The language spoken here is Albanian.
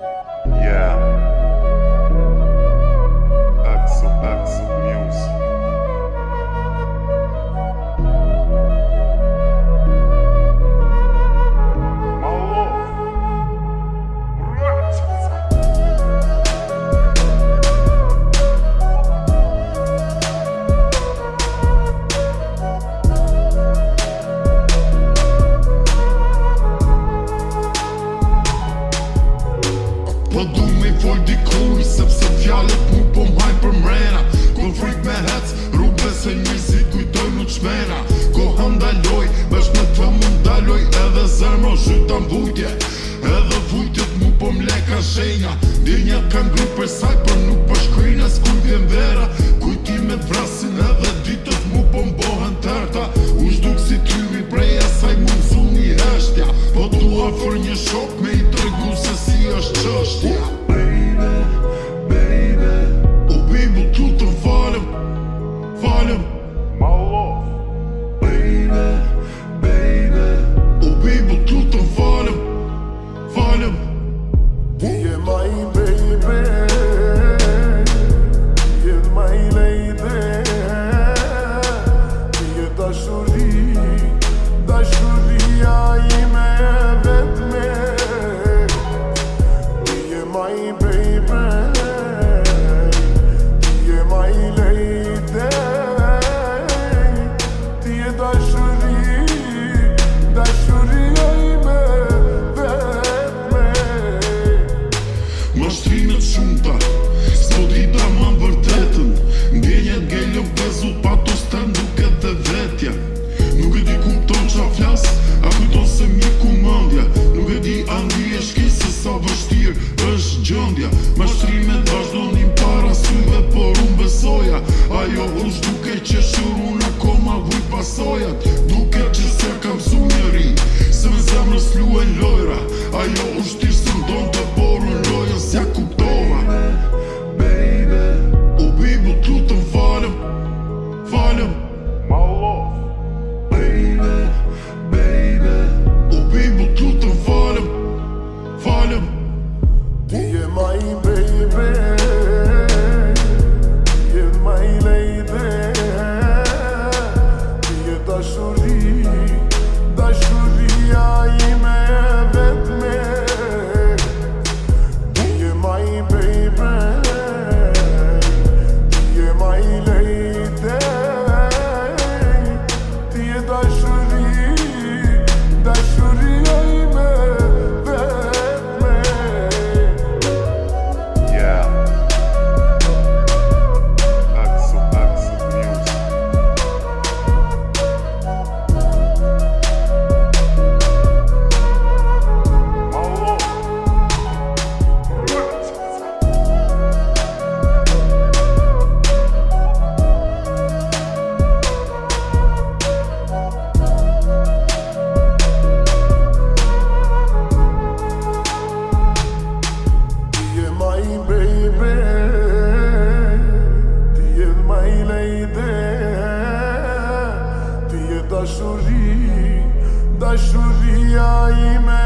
Yeah. Axel Music. Po du me i fol dikuj, sepse fjallet mu po m'haj për mrena. Kon frik me hec, rrugve se njësit kujtojnë u qmena. Koha ndaloj, bashk me të mu ndaloj, edhe zemro zhyta m'vujtje. Edhe vujtjet mu po m'leka shenja. Dinjat kan gru për saj, për nuk për shkrina, s'kuj vjen vera. Kujtimet vrasin edhe ditët mu po m'bohen tërta. U shduk si tymi prej asaj mu m'zu një heshtja. Po du afer një shok me i tregu se si është qështja. Baby, o bibu tu të falem, My love. Baby, o bibu tu të falem. Ti je my baby, ti je my lady, ti je dashuria ime e vetme. Ti je my baby, ti je my lady, ti je dashuria ime e vetme. Mashtrimet shumëta, s'po dita ma vërtetën. Ndjenjet gellëm bezu patos të nduket dhe vetja. Nuk e di kupton qa flas, a kujton se mi ku mëndja. Nuk e di andi e shki se sa vështir është gjëndja. Mashtrimet vazhdonin para syve, por unë besoja. Ajo është duke që shurun akoma vuj pasojat. Duke që se kam su njëri, se me zemrës luen lojra. Ajo është tirë së ndon të borën lojën s'ja kuptova. Baby, O bibu tu të falem. My love. baby, O bibu tu të falem. ti je my baby, ti je my lady, ti je dashuria ime e vetme. Ti je my baby, ti je my lady, ti je dashuria ime e vetme. Yeah. Axel Music. My love. Ti je my baby, ti je my lady, ti je dashuria ime